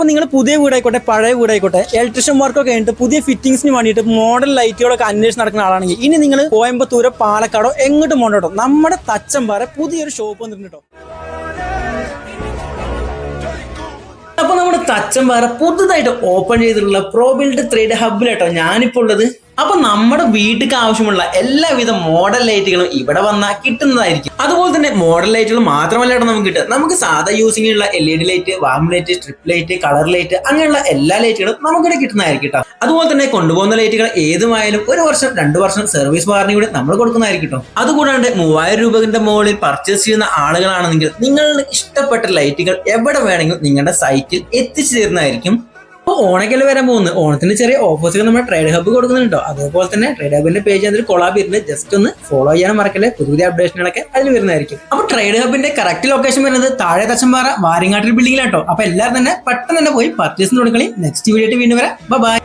അപ്പോൾ നിങ്ങൾ പുതിയ വീടായിക്കോട്ടെ പഴയ വീടായിക്കോട്ടെ ഇലക്ട്രീഷ്യന്മാർക്കൊക്കെ കഴിഞ്ഞിട്ട് പുതിയ ഫിറ്റിംഗ്സിന് വേണ്ടിയിട്ട് മോഡൽ ലൈറ്റുകളൊക്കെ അന്വേഷിച്ച് നടക്കുന്ന ആളാണെങ്കിൽ ഇനി നിങ്ങൾ കോയമ്പത്തൂരോ പാലക്കാടോ എങ്ങോട്ടും പോകണ്ടോ, നമ്മുടെ തച്ചമ്പാറ പുതിയൊരു ഷോപ്പ് വന്നിട്ടുണ്ട് കേട്ടോ. അപ്പൊ നമ്മുടെ തച്ചമ്പാറ പുതുതായിട്ട് ഓപ്പൺ ചെയ്തിട്ടുള്ള പ്രോബിൽഡ് ട്രേഡ് ഹബിലാട്ടോ ഞാനിപ്പോൾ ഉള്ളത്. അപ്പൊ നമ്മുടെ വീട്ടിലേക്ക് ആവശ്യമുള്ള എല്ലാവിധ മോഡൽ ലൈറ്റുകളും ഇവിടെ വന്നാൽ കിട്ടുന്നതായിരിക്കും. അതുപോലെ തന്നെ മോഡൽ ലൈറ്റുകൾ മാത്രമല്ല നമുക്ക് കിട്ടുക, നമുക്ക് സാധാ യൂസിങ്ങിലുള്ള LED light, warm light, strip light, colour light അങ്ങനെയുള്ള എല്ലാ ലൈറ്റുകളും നമുക്കിവിടെ കിട്ടുന്നതായിരിക്കും കേട്ടോ. അതുപോലെ തന്നെ കൊണ്ടുപോകുന്ന ലൈറ്റുകൾ ഏതുമായാലും 1 വർഷം 2 വർഷം സർവീസ് വാറന്റി കൂടി നമ്മൾ കൊടുക്കുന്നതായിരിക്കും കേട്ടോ. അതുകൂടാണ്ട് 3000 രൂപയുടെ മുകളിൽ പർച്ചേസ് ചെയ്യുന്ന ആളുകളാണെങ്കിൽ നിങ്ങളുടെ ഇഷ്ടപ്പെട്ട ലൈറ്റുകൾ എവിടെ വേണമെങ്കിലും നിങ്ങളുടെ സൈറ്റിൽ എത്തിച്ചു തരുന്നതായിരിക്കും. അപ്പോൾ ഓണക്കല് വരാൻ പോകുന്നു, ഓണത്തിന് ചെറിയ ഓഫേഴ്സുകൾ നമ്മുടെ ട്രേഡ് ഹബ്ബ് കൊടുക്കുന്നുണ്ടോ. അതേപോലെ തന്നെ ട്രേഡ് ഹബിന്റെ പേജ് അതിൽ കൊളാബ് ചെയ്തിട്ടുണ്ട്, ജസ്റ്റ് ഒന്ന് ഫോളോ ചെയ്യാൻ മറക്കല്ലേ, പുതിയ അപ്ഡേഷനുകളൊക്കെ അതിൽ വരുന്നതായിരിക്കും. അപ്പോൾ ട്രേഡ് ഹബിന്റെ കറക്റ്റ് ലൊക്കേഷൻ വരുന്നത് താഴെ തച്ചമ്പാറ വാരിങ്ങാട്ടിൽ ബിൽഡിംഗിലാട്ടോ. അപ്പോൾ എല്ലാവരും തന്നെ പെട്ടെന്ന് തന്നെ പോയി പർച്ചേസിന് കൊടുക്കളി. നെക്സ്റ്റ് വീഡിയോ വീണ്ടും വരാം. ബൈ.